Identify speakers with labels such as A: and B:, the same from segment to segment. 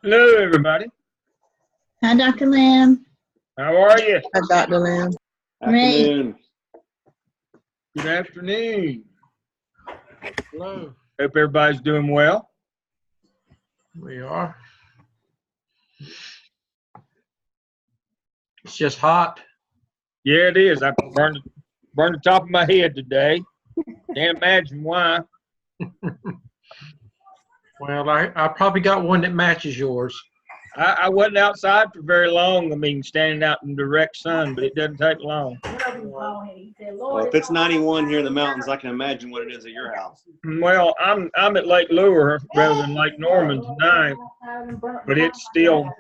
A: Hello, everybody.
B: Hi, Dr. Lamb.
A: How are you?
C: Hi, Dr. Lamb.
B: Great.
D: Afternoon.
A: Good afternoon.
C: Hello.
A: Hope everybody's doing well.
C: We are. It's just hot.
A: Yeah, it is. I burned the top of my head today. Can't imagine why.
C: Well, I probably got one that matches yours.
A: I wasn't outside for very long. I mean, standing out in direct sun, but it doesn't take long.
D: Well, if it's 91 here in the mountains, I can imagine what it is at your house.
A: Well, I'm at Lake Lure rather than Lake Norman tonight, but it's still,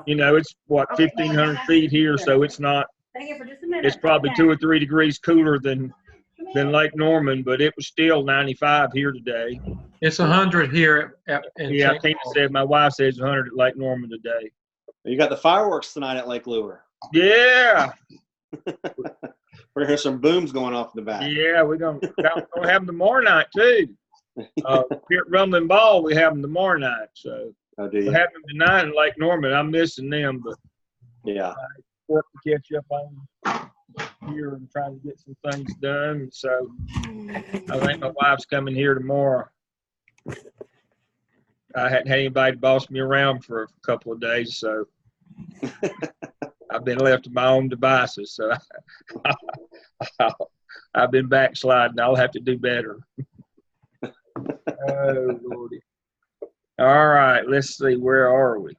A: it's what, 1,500 feet here, so it's not. It's probably 2 or 3 degrees cooler than Lake Norman, but it was still 95 here today.
C: It's 100 here in
A: Yeah,
C: St.
A: Tina
C: Paul.
A: said, my wife says 100 at Lake Norman today.
D: You got the fireworks tonight at Lake Lure.
A: Yeah,
D: We're gonna hear some booms going off in the back.
A: yeah, we're gonna have them tomorrow night too. Here at Rumbling Ball, we have them tomorrow night. So
D: Oh, do
A: we
D: you?
A: have them tonight in Lake Norman. I'm missing them, but
D: Yeah.
A: I work to catch up on here and try to get some things done. So I think my wife's coming here tomorrow. I hadn't had anybody boss me around for a couple of days, so I've been left to my own devices. So I've been backsliding. I'll have to do better. Oh, Lordy. All right, let's see. Where are we?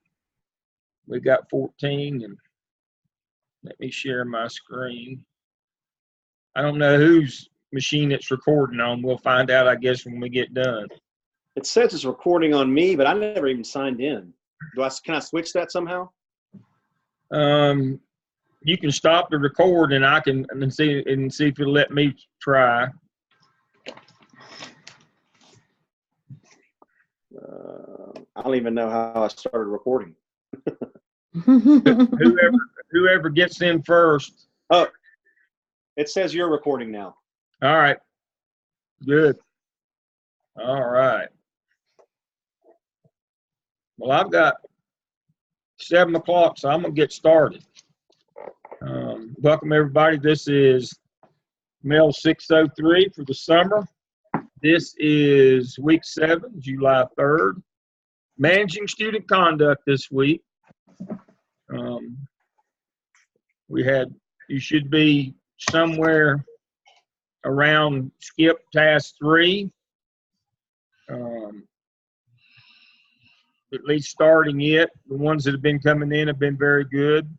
A: We got 14, and let me share my screen. I don't know whose machine it's recording on. We'll find out, I guess, when we get done.
D: It says it's recording on me, but I never even signed in. Can I switch that somehow?
A: You can stop the record, and I can see if it'll let me try.
D: I don't even know how I started recording.
A: Whoever gets in first.
D: Oh, it says you're recording now.
A: All right. Good. All right. Well, I've got 7 o'clock, so I'm going to get started. Welcome, everybody. This is MELS 603 for the summer. This is week 7, July 3rd. Managing student conduct this week. You should be somewhere around skip task 3. At least starting it. The ones that have been coming in have been very good.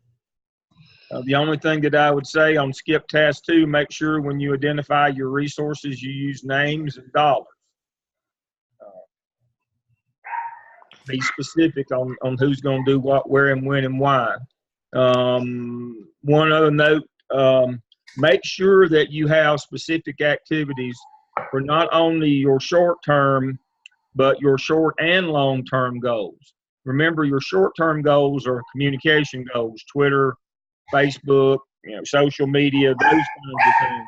A: The only thing that I would say on skip task 2, make sure when you identify your resources, you use names and dollars. Be specific on who's going to do what, where, and when, and why. One other note, make sure that you have specific activities for not only your short-term, but your short and long-term goals. Remember, your short-term goals are communication goals, Twitter, Facebook, social media, those kinds of things.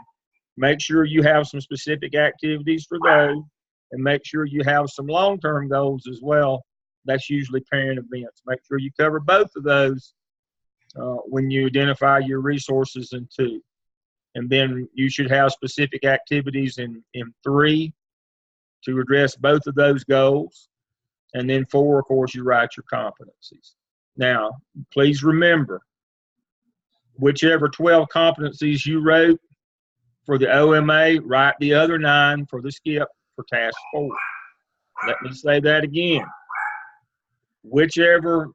A: Make sure you have some specific activities for those, and make sure you have some long-term goals as well. That's usually parent events. Make sure you cover both of those when you identify your resources in 2. And then you should have specific activities in 3 to address both of those goals. And then 4, of course, you write your competencies. Now, please remember, whichever 12 competencies you wrote for the OMA, write the other 9 for the skip for task 4. Let me say that again. Whichever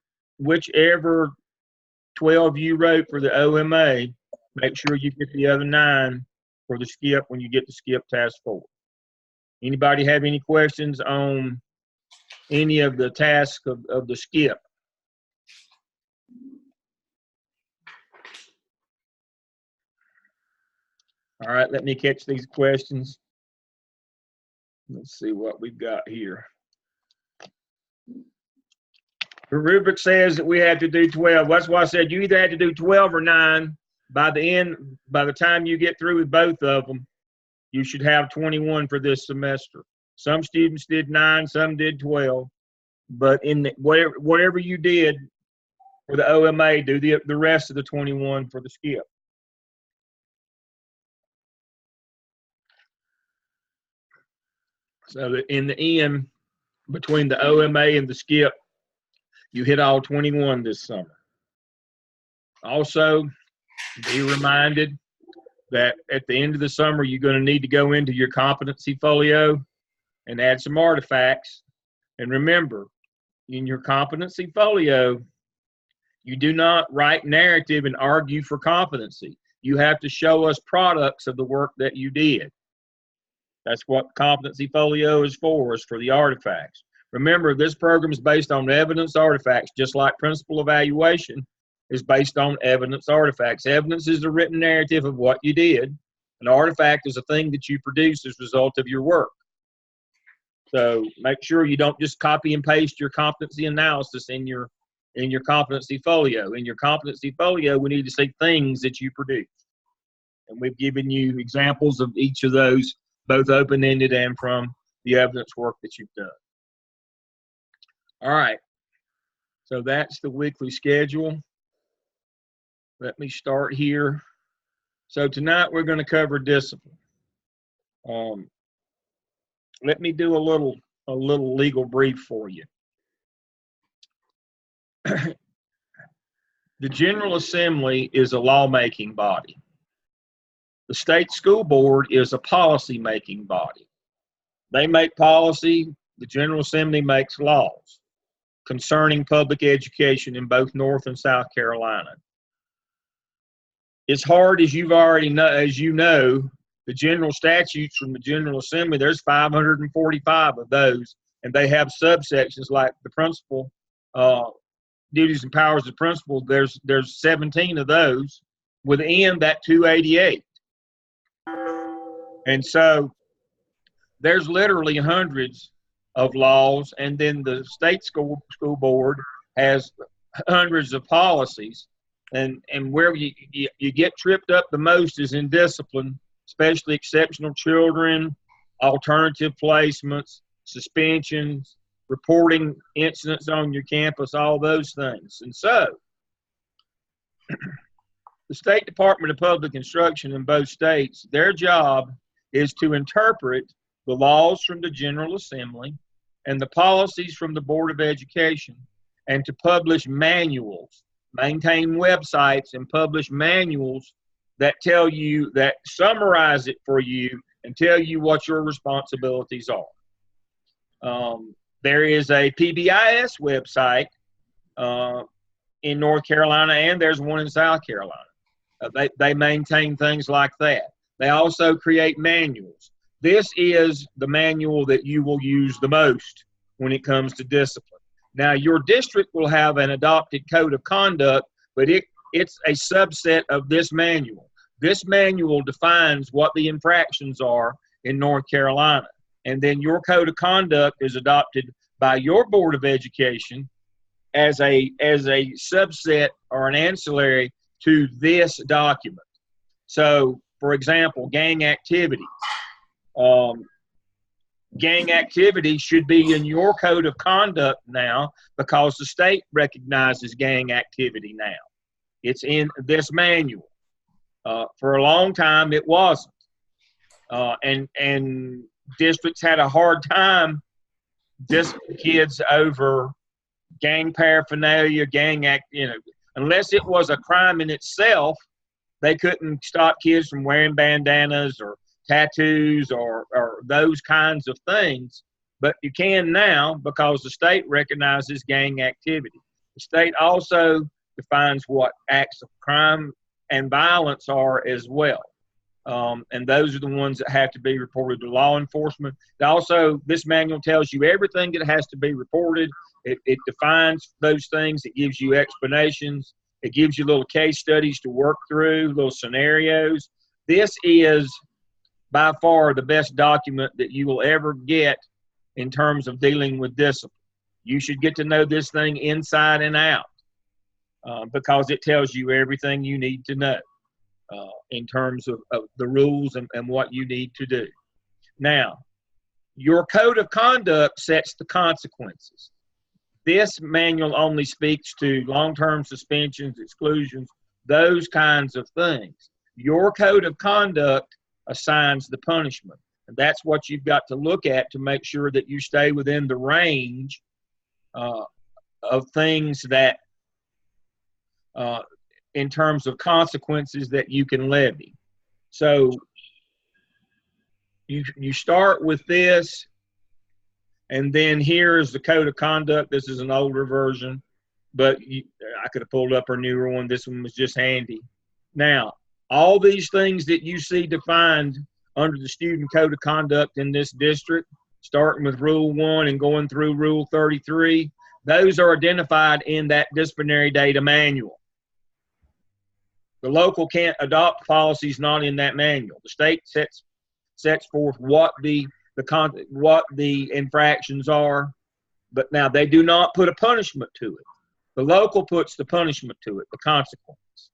A: 12 you wrote for the OMA, make sure you get the other 9 for the skip when you get to skip task 4. Anybody have any questions on any of the tasks of the skip? All right, let me catch these questions. Let's see what we've got here. The rubric says that we have to do 12. That's why I said you either had to do 12 or 9. By the time you get through with both of them, you should have 21 for this semester. Some students did 9, some did 12. but in the, whatever you did for the OMA, do the rest of the 21 for the skip. So that in the end, between the OMA and the skip, you hit all 21 this summer. Also, be reminded that at the end of the summer, you're going to need to go into your competency folio and add some artifacts. And remember, in your competency folio, you do not write narrative and argue for competency. You have to show us products of the work that you did. That's what competency folio is for the artifacts. Remember, this program is based on evidence artifacts, just like principal evaluation is based on evidence artifacts. Evidence is a written narrative of what you did. An artifact is a thing that you produce as a result of your work. So make sure you don't just copy and paste your competency analysis in your competency folio. In your competency folio, we need to see things that you produce. And we've given you examples of each of those, both open-ended and from the evidence work that you've done. All right. So that's the weekly schedule. Let me start here. So tonight we're going to cover discipline. Let me do a little legal brief for you. The General Assembly is a lawmaking body. The state school board is a policy-making body. They make policy. The General Assembly makes laws concerning public education in both North and South Carolina. It's hard, as you know, the general statutes from the General Assembly, there's 545 of those, and they have subsections like the principal, duties and powers of the principal, there's 17 of those within that 288. And so there's literally hundreds of laws, and then the state school board has hundreds of policies. And where you get tripped up the most is in discipline, especially exceptional children, alternative placements, suspensions, reporting incidents on your campus, all those things. And so the State Department of Public Instruction in both states, their job is to interpret the laws from the General Assembly and the policies from the Board of Education, and to publish manuals, maintain websites, and publish manuals that tell you, that summarize it for you and tell you what your responsibilities are. There is a PBIS website in North Carolina, and there's one in South Carolina. They maintain things like that. They also create manuals. This is the manual that you will use the most when it comes to discipline. Now, your district will have an adopted code of conduct, but it's a subset of this manual. This manual defines what the infractions are in North Carolina. And then your code of conduct is adopted by your Board of Education as a subset or an ancillary to this document. So, for example, gang activity. Gang activity should be in your code of conduct now, because the state recognizes gang activity now. It's in this manual. For a long time, it wasn't. And districts had a hard time disciplining kids over gang paraphernalia, unless it was a crime in itself. They couldn't stop kids from wearing bandanas or tattoos or those kinds of things, but you can now because the state recognizes gang activity. The state also defines what acts of crime and violence are as well. And those are the ones that have to be reported to law enforcement. Also, this manual tells you everything that has to be reported. It defines those things. It gives you explanations. It gives you little case studies to work through, little scenarios. This is by far the best document that you will ever get in terms of dealing with discipline. You should get to know this thing inside and out because it tells you everything you need to know in terms of the rules and what you need to do. Now, your code of conduct sets the consequences. This manual only speaks to long-term suspensions, exclusions, those kinds of things. Your code of conduct assigns the punishment. And that's what you've got to look at to make sure that you stay within the range of things that, in terms of consequences that you can levy. So you start with this, and then here is the code of conduct. This is an older version, but I could have pulled up a newer one. This one was just handy. Now, all these things that you see defined under the student code of conduct in this district, starting with Rule 1 and going through Rule 33, those are identified in that disciplinary data manual. The local can't adopt policies not in that manual. The state sets forth what the infractions are, but now they do not put a punishment to it. The local puts the punishment to it, the consequence.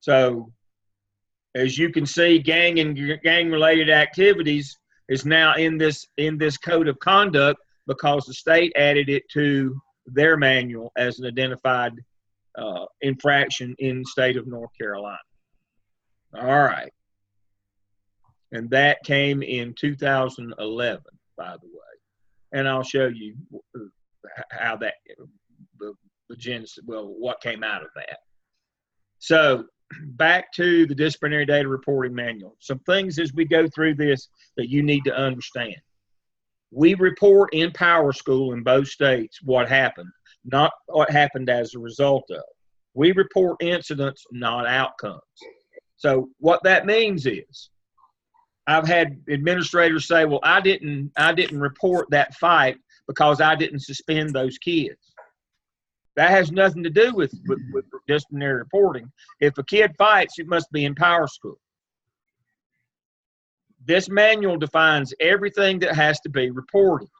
A: So, as you can see, gang and gang-related activities is now in this code of conduct because the state added it to their manual as an identified infraction in the state of North Carolina. All right. And that came in 2011, by the way. And I'll show you how that, the genesis, well, what came out of that. So back to the disciplinary data reporting manual. Some things as we go through this that you need to understand. We report in Power School in both states what happened, not what happened as a result of. We report incidents, not outcomes. So what that means is, I've had administrators say, well, I didn't report that fight because I didn't suspend those kids. That has nothing to do with disciplinary reporting. If a kid fights, it must be in Power School. This manual defines everything that has to be reported.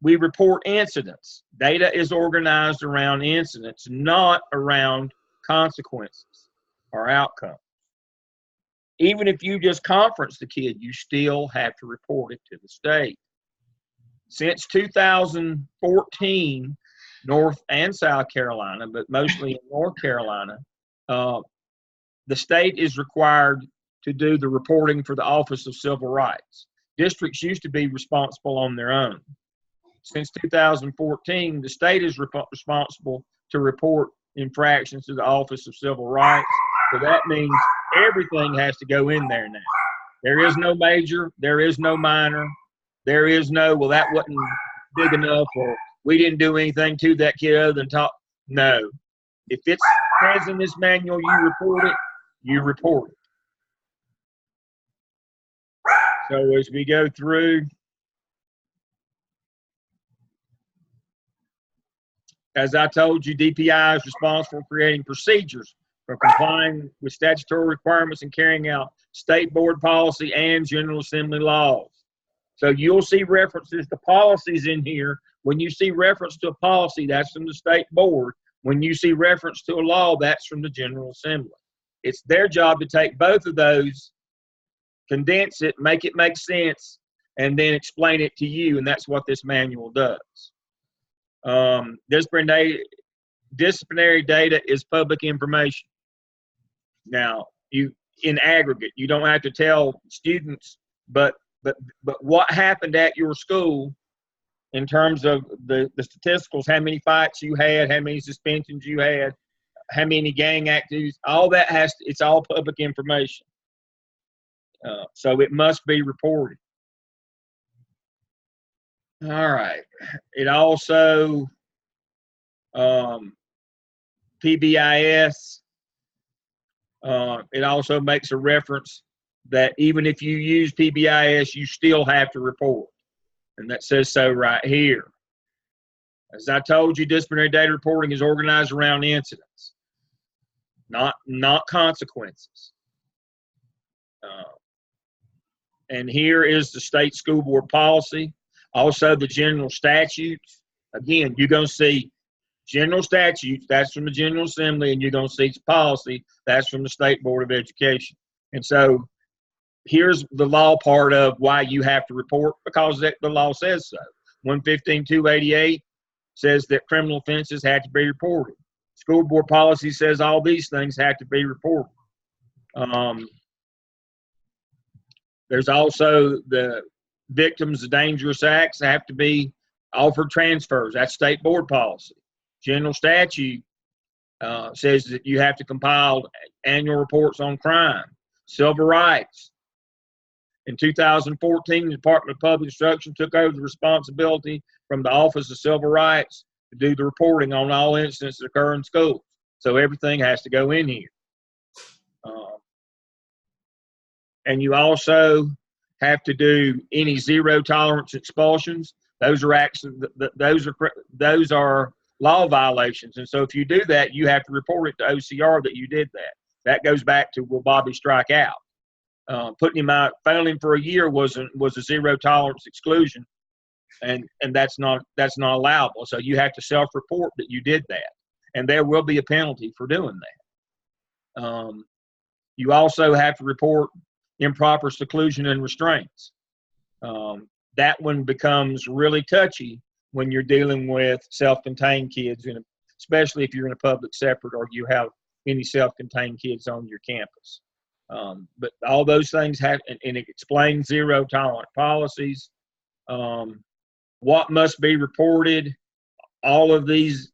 A: We report incidents. Data is organized around incidents, not around consequences or outcomes. Even if you just conference the kid, you still have to report it to the state. Since 2014, North and South Carolina, but mostly in North Carolina, the state is required to do the reporting for the Office of Civil Rights. Districts used to be responsible on their own. Since 2014, the state is responsible to report infractions to the Office of Civil Rights. So that means everything has to go in there now. There is no major, there is no minor, there is no, well, that wasn't big enough, or we didn't do anything to that kid other than talk. No. If it's says in this manual, you report it, you report it. So as we go through, as I told you, DPI is responsible for creating procedures for complying with statutory requirements and carrying out state board policy and General Assembly laws. So you'll see references to policies in here. When you see reference to a policy, that's from the state board. When you see reference to a law, that's from the General Assembly. It's their job to take both of those, condense it, make it make sense, and then explain it to you, and that's what this manual does. Disciplinary data is public information. Now, in aggregate, you don't have to tell students, but what happened at your school in terms of the statisticals, how many fights you had, how many suspensions you had, how many gang activities, all that it's all public information. So it must be reported. All right. It also, PBIS, it also makes a reference that even if you use PBIS, you still have to report. And that says so right here. As I told you, disciplinary data reporting is organized around incidents, not consequences. And here is the state school board policy. Also the general statutes. Again, you're going to see general statutes, that's from the General Assembly, and you're going to see policy, that's from the State Board of Education. And so here's the law part of why you have to report, because the law says so. 115-288 says that criminal offenses have to be reported. School board policy says all these things have to be reported. There's also the victims of dangerous acts have to be offered transfers. That's state board policy. General statute says that you have to compile annual reports on crime. Civil rights. In 2014, the Department of Public Instruction took over the responsibility from the Office of Civil Rights to do the reporting on all incidents that occur in schools. So everything has to go in here. And you also have to do any zero tolerance expulsions. Those are actions. Those are law violations. And so if you do that, you have to report it to OCR that you did that. That goes back to will Bobby strike out? Putting him out, failing for a year was a zero tolerance exclusion, and that's not allowable. So you have to self-report that you did that, and there will be a penalty for doing that. You also have to report improper seclusion and restraints. That one becomes really touchy when you're dealing with self-contained kids, especially if you're in a public separate or you have any self-contained kids on your campus. But all those things have, and it explains zero tolerant policies, what must be reported, all of these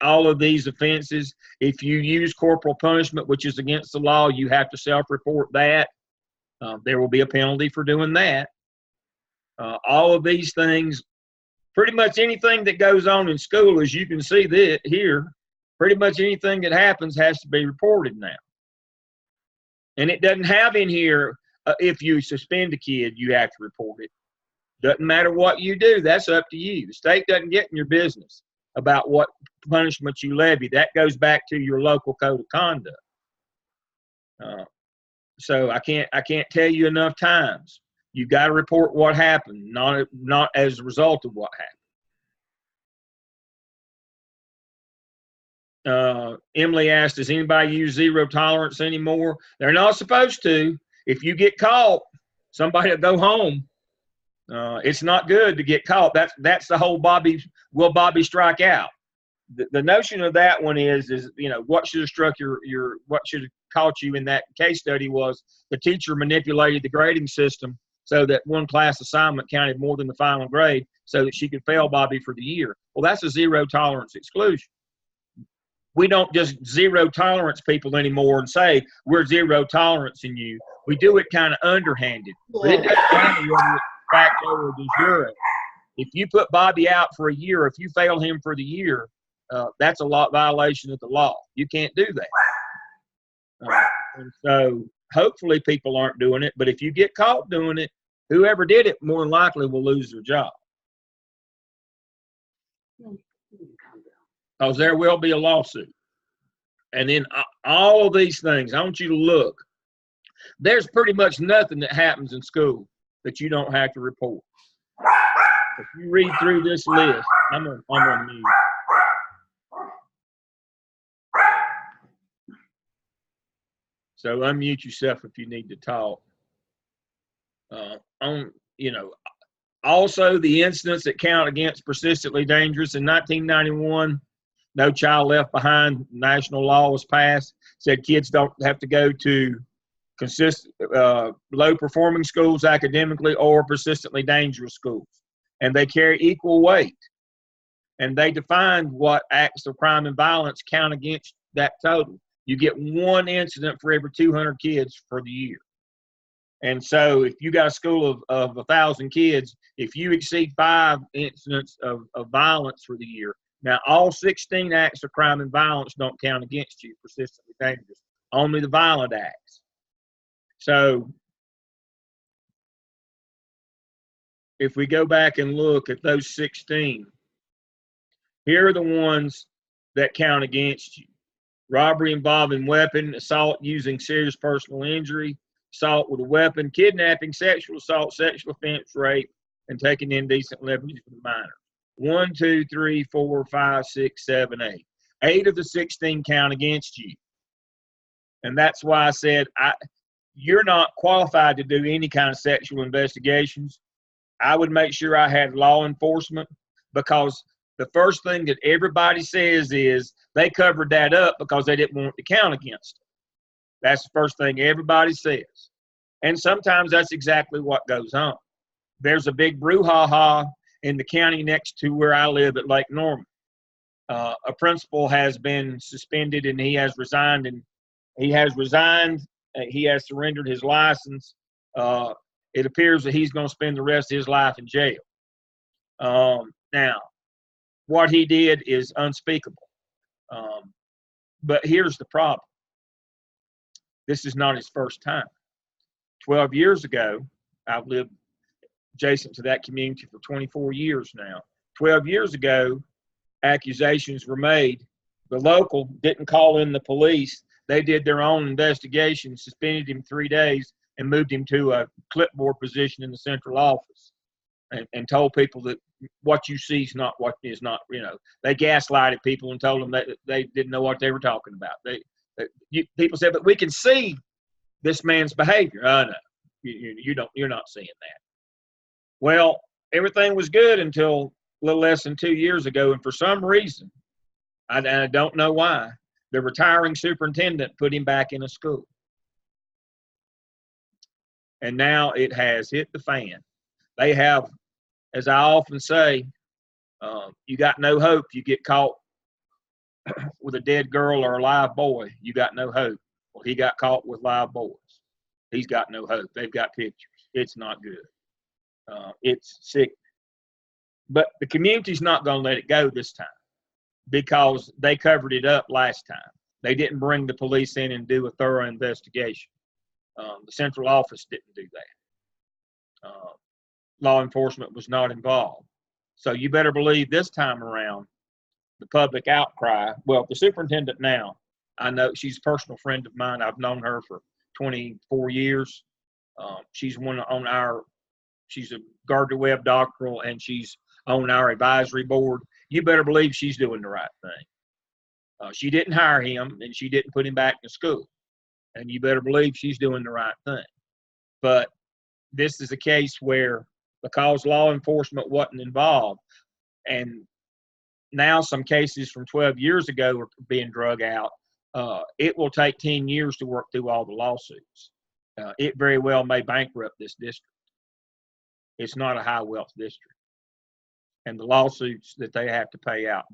A: offenses. If you use corporal punishment, which is against the law, you have to self-report that. There will be a penalty for doing that. All of these things, pretty much anything that goes on in school, as you can see that here, pretty much anything that happens has to be reported now. And it doesn't have in here, if you suspend a kid, you have to report it. Doesn't matter what you do, that's up to you. The state doesn't get in your business about what punishment you levy. That goes back to your local code of conduct. So I can't tell you enough times. You've got to report what happened, not as a result of what happened. Emily asked, does anybody use zero tolerance anymore? They're not supposed to. If you get caught, somebody will go home. It's not good to get caught. That's the whole will Bobby strike out? The notion of that one is what should have struck what should have caught you in that case study was the teacher manipulated the grading system so that one class assignment counted more than the final grade so that she could fail Bobby for the year. Well, that's a zero tolerance exclusion. We don't just zero tolerance people anymore and say we're zero tolerance in you. We do it kind of underhanded. But it doesn't matter whether it's fact or de jure. If you put Bobby out for a year, if you fail him for the year, that's a violation of the law. You can't do that. And so hopefully people aren't doing it. But if you get caught doing it, whoever did it more than likely will lose their job. Because there will be a lawsuit. And then all of these things, I want you to look. There's pretty much nothing that happens in school that you don't have to report. If you read through this list, I'm on mute. So unmute yourself if you need to talk. Also the incidents that count against persistently dangerous. In 1991, No Child Left Behind national law was passed. Said kids don't have to go to low performing schools academically or persistently dangerous schools, and they carry equal weight. And they defined what acts of crime and violence count against that total. You get one incident for every 200 kids for the year. And so if you got a school of 1,000 kids, if you exceed 5 incidents of violence for the year, now all 16 acts of crime and violence don't count against you, persistently dangerous, only the violent acts. So if we go back and look at those 16, here are the ones that count against you. Robbery involving weapon, assault using serious personal injury, assault with a weapon, kidnapping, sexual assault, sexual offense, rape, and taking indecent liberties with a minor. 1, 2, 3, 4, 5, 6, 7, 8. 8 of the 16 count against you. And that's why I said you're not qualified to do any kind of sexual investigations. I would make sure I had law enforcement, because the first thing that everybody says is they covered that up because they didn't want to count against them. That's the first thing everybody says. And sometimes that's exactly what goes on. There's a big brouhaha in the county next to where I live at Lake Norman. A principal has been suspended and he has resigned, he has surrendered his license. It appears that he's going to spend the rest of his life in jail. Now, what he did is unspeakable. But here's the problem. This is not his first time. 12 years ago, I've lived adjacent to that community for 24 years now. 12 years ago, accusations were made. The local didn't call in the police. They did their own investigation, suspended him 3 days, and moved him to a clipboard position in the central office, and told people that what you see is not what is not. They gaslighted people and told them that they didn't know what they were talking about. People said, but we can see this man's behavior. No, you're not seeing that. Well, everything was good until a little less than 2 years ago, and for some reason, I don't know why, the retiring superintendent put him back in a school. And now it has hit the fan. They have, as I often say, you got no hope. You get caught with a dead girl or a live boy, you got no hope. Well, he got caught with live boys. He's got no hope. They've got pictures. It's not good. It's sick. But the community's not going to let it go this time because they covered it up last time. They didn't bring the police in and do a thorough investigation. The central office didn't do that. Law enforcement was not involved. So you better believe this time around, the public outcry, well, the superintendent now, I know she's a personal friend of mine. I've known her for 24 years. She's she's a Gardner-Webb doctoral, and she's on our advisory board. You better believe she's doing the right thing. She didn't hire him, and she didn't put him back in school. And you better believe she's doing the right thing. But this is a case where, because law enforcement wasn't involved, and now some cases from 12 years ago are being drug out, it will take 10 years to work through all the lawsuits. It very well may bankrupt this district. It's not a high wealth district. And the lawsuits that they have to pay out,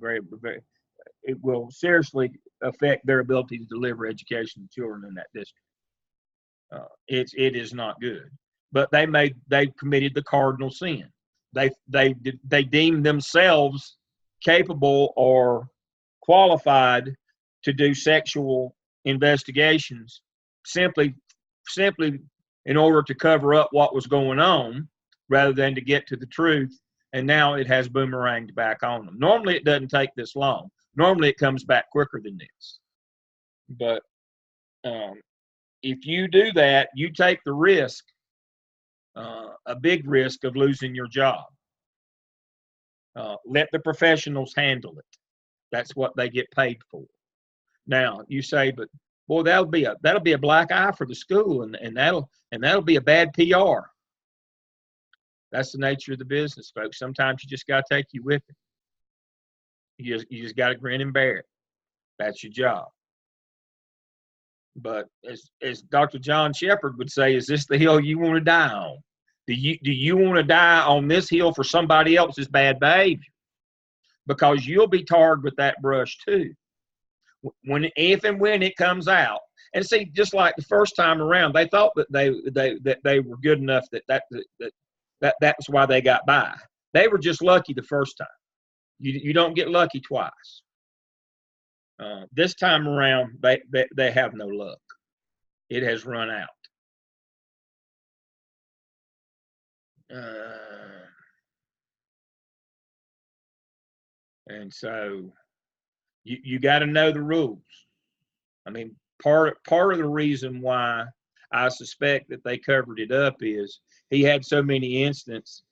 A: it will seriously affect their ability to deliver education to children in that district. It is not good. But they committed the cardinal sin. They deemed themselves capable or qualified to do sexual investigations simply in order to cover up what was going on rather than to get to the truth. And now it has boomeranged back on them. Normally it doesn't take this long. Normally it comes back quicker than this. But if you do that, you take the risk, a big risk of losing your job. Let the professionals handle it. That's what they get paid for. Now you say, but boy, that'll be a black eye for the school, and that'll be a bad PR. That's the nature of the business, folks. Sometimes you just got to take you with it. You just got to grin and bear it. That's your job. But as Dr. John Shepard would say, is this the hill you want to die on? Do you want to die on this hill for somebody else's bad behavior? Because you'll be tarred with that brush too. If and when it comes out. And see, just like the first time around, they thought that they were good enough that's why they got by. They were just lucky the first time. You don't get lucky twice. This time around, they have no luck. It has run out. And so you got to know the rules. I mean, part of the reason why I suspect that they covered it up is he had so many incidents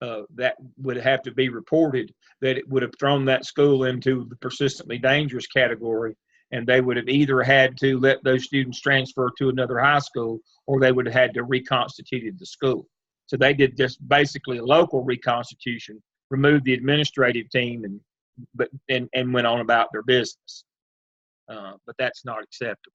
A: that would have to be reported that it would have thrown that school into the persistently dangerous category, and they would have either had to let those students transfer to another high school, or they would have had to reconstitute the school. So they did just basically a local reconstitution, removed the administrative team, and and went on about their business. But that's not acceptable.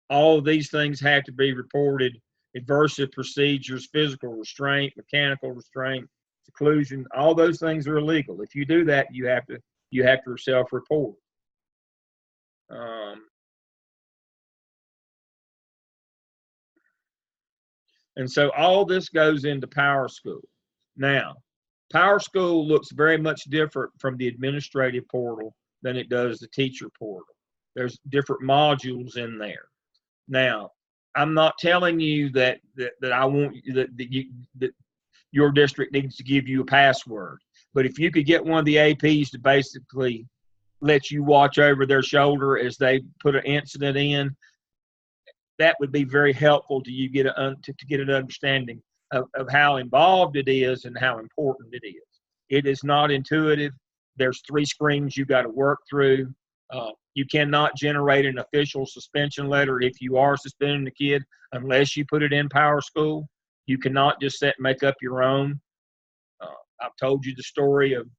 A: All of these things have to be reported. Adversive procedures, physical restraint, mechanical restraint, seclusion, all those things are illegal. If you do that, you have to self-report. And so all this goes into Power School. Now, Power School looks very much different from the administrative portal than it does the teacher portal. There's different modules in there. Now, I'm not telling you that I want that your district needs to give you a password, but if you could get one of the APs to basically let you watch over their shoulder as they put an incident in, that would be very helpful to you get to get an understanding of how involved it is and how important it is. It is not intuitive. There's 3 screens you got to work through. You cannot generate an official suspension letter if you are suspending the kid unless you put it in Power School. You cannot just make up your own. I've told you the story of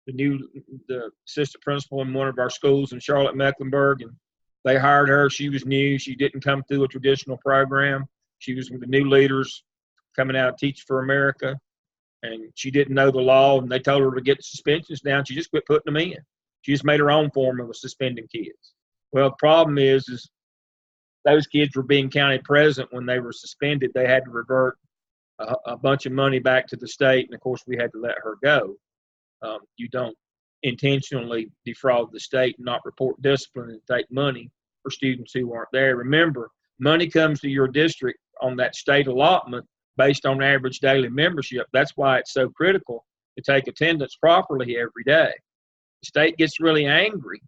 A: the assistant principal in one of our schools in Charlotte, Mecklenburg, and they hired her. She was new. She didn't come through a traditional program. She was with the new leaders coming out of Teach for America, and she didn't know the law, and they told her to get the suspensions down. She just quit putting them in. She just made her own form of suspending kids. Well, the problem is those kids were being counted present when they were suspended. They had to revert a bunch of money back to the state, and of course we had to let her go. You don't intentionally defraud the state and not report discipline and take money for students who aren't there. Remember, money comes to your district on that state allotment based on average daily membership. That's why it's so critical to take attendance properly every day. The state gets really angry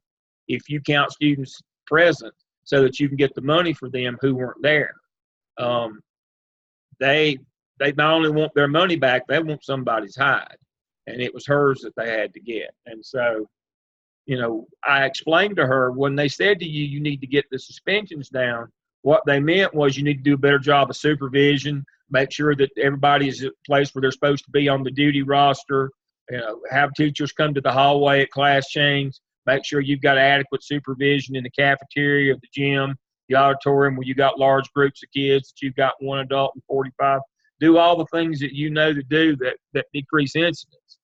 A: if you count students present so that you can get the money for them who weren't there. They not only want their money back, they want somebody's hide. And it was hers that they had to get. And so, I explained to her when they said to you, you need to get the suspensions down, what they meant was you need to do a better job of supervision, make sure that everybody is at a place where they're supposed to be on the duty roster, have teachers come to the hallway at class change, make sure you've got adequate supervision in the cafeteria, the gym, the auditorium where you got large groups of kids, that you've got 1 adult and 45. Do all the things that you know to do that decrease incidents.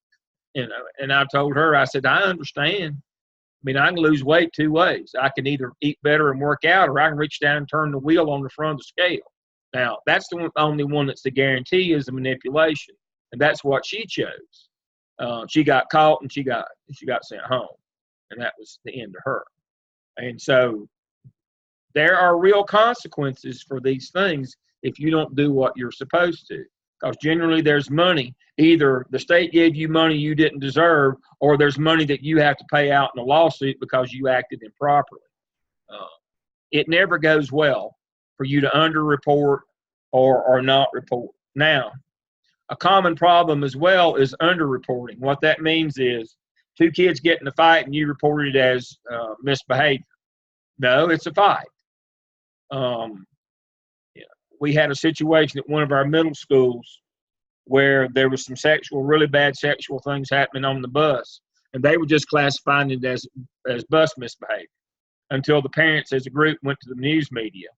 A: And I told her, I said, I understand. I mean, I can lose weight 2 ways. I can either eat better and work out, or I can reach down and turn the wheel on the front of the scale. Now, that's the only one that's the guarantee is the manipulation. And that's what she chose. She got caught and she got sent home. And that was the end of her. And so there are real consequences for these things if you don't do what you're supposed to. Because generally there's money. Either the state gave you money you didn't deserve, or there's money that you have to pay out in a lawsuit because you acted improperly. It never goes well for you to underreport or not report. Now, a common problem as well is underreporting. What that means is 2 kids get in a fight and you report it as misbehavior. No, it's a fight. We had a situation at one of our middle schools where there was some really bad sexual things happening on the bus, and they were just classifying it as bus misbehavior until the parents as a group went to the news media.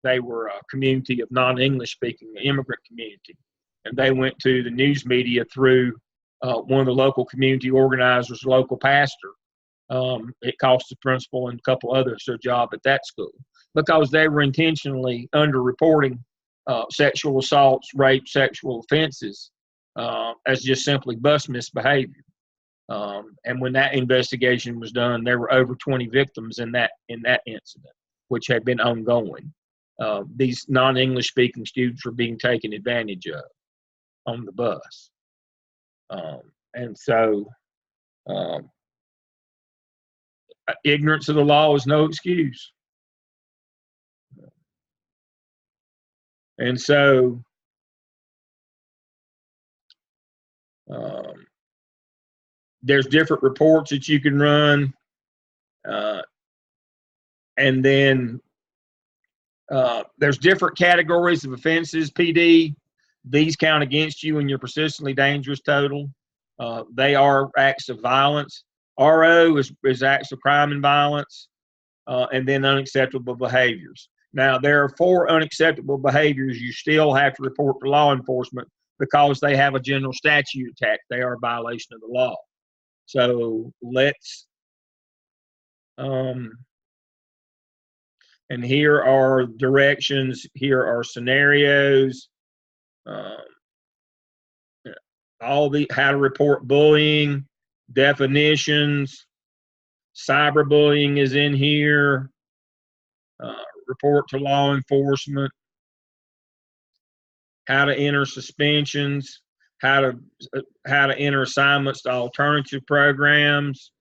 A: They were a community of non-English speaking, an immigrant community, and they went to the news media through one of the local community organizers, local pastor. It cost the principal and a couple others their job at that school because they were intentionally underreporting sexual assaults, rape, sexual offenses as just simply bus misbehavior. And when that investigation was done, there were over 20 victims in that incident, which had been ongoing. These non-English speaking students were being taken advantage of on the bus. And so ignorance of the law is no excuse. And so there's different reports that you can run. And then there's different categories of offenses. PD, These count against you in your persistently dangerous total. They are acts of violence. RO is acts of crime and violence, and then unacceptable behaviors. Now, there are 4 unacceptable behaviors you still have to report to law enforcement because they have a general statute attack. They are a violation of the law. So let's, and here are directions. Here are scenarios. All the how to report bullying, definitions, cyberbullying is in here. Report to law enforcement, how to enter suspensions, how to enter assignments to alternative programs.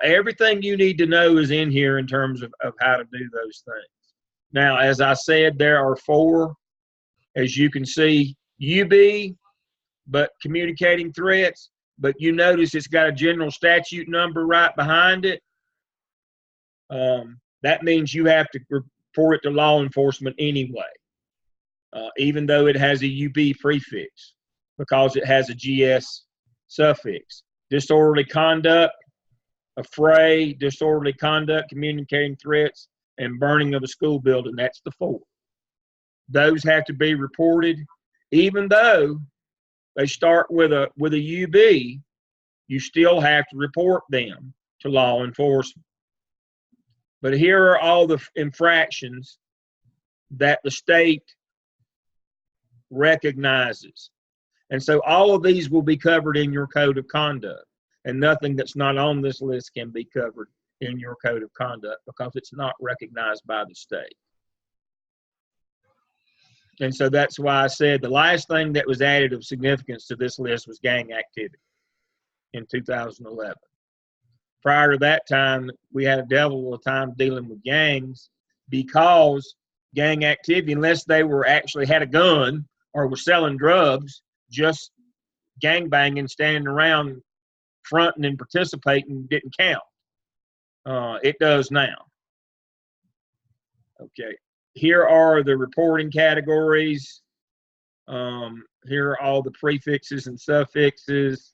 A: Everything you need to know is in here in terms of how to do those things. Now, as I said, there are 4, as you can see, UB, but communicating threats, but you notice it's got a general statute number right behind it. That means you have to report it to law enforcement anyway, even though it has a UB prefix, because it has a GS suffix. Disorderly conduct, affray, disorderly conduct, communicating threats, and burning of a school building. That's the 4. Those have to be reported, even though they start with a UB. You still have to report them to law enforcement. But here are all the infractions that the state recognizes. And so all of these will be covered in your code of conduct, and nothing that's not on this list can be covered in your code of conduct because it's not recognized by the state. And so that's why I said the last thing that was added of significance to this list was gang activity in 2011. Prior to that time, we had a devil of a time dealing with gangs because gang activity, unless they were actually had a gun or were selling drugs, just gang banging, standing around fronting and participating didn't count. It does now. Okay. Here are the reporting categories. Here are all the prefixes and suffixes.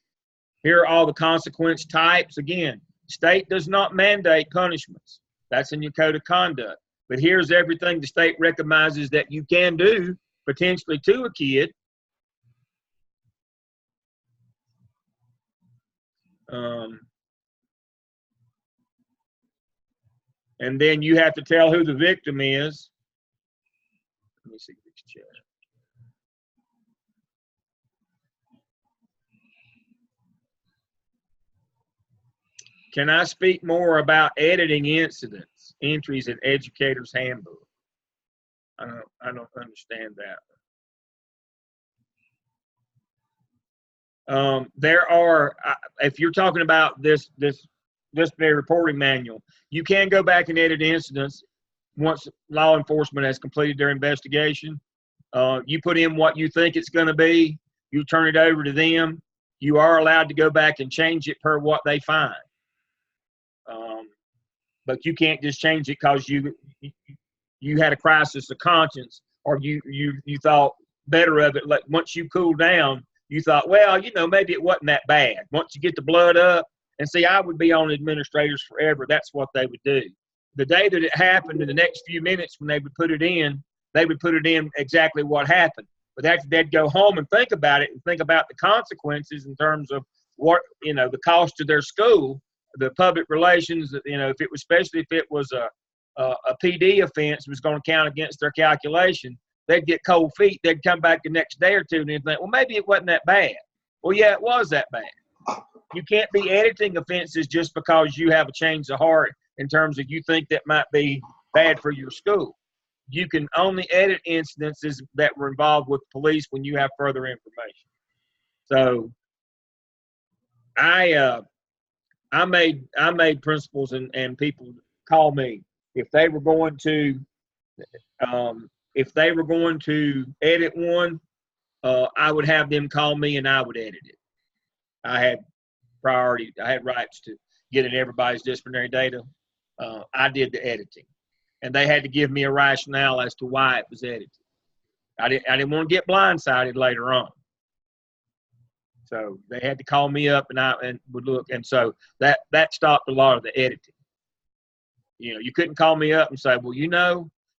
A: Here are all the consequence types. Again, state does not mandate punishments. That's in your code of conduct. But here's everything the state recognizes that you can do potentially to a kid. And then you have to tell who the victim is. Let me see this chat. Can I speak more about editing incidents, entries in Educator's Handbook? I don't understand that. There are, if you're talking about this very reporting manual, you can go back and edit incidents once law enforcement has completed their investigation. You put in what you think it's going to be. You turn it over to them. You are allowed to go back and change it per what they find. But you can't just change it because you had a crisis of conscience, or you thought better of it. Like once you cool down, you thought, well, maybe it wasn't that bad. Once you get the blood up, and see, I would be on administrators forever. That's what they would do. The day that it happened, in the next few minutes when they would put it in exactly what happened. But after they'd go home and think about it and think about the consequences in terms of what, the cost to their school, the public relations, especially if it was a PD offense was going to count against their calculation, they'd get cold feet. They'd come back the next day or two and they'd think, well, maybe it wasn't that bad. Well, yeah, it was that bad. You can't be editing offenses just because you have a change of heart in terms of you think that might be bad for your school. You can only edit incidences that were involved with police when you have further information. So I made principals and people call me if they were going to edit one. I would have them call me and I would edit it. I had rights to get in everybody's disciplinary data. I did the editing, and they had to give me a rationale as to why it was edited. I didn't want to get blindsided later on. So they had to call me up and would look. And so that stopped a lot of the editing. You couldn't call me up and say, well,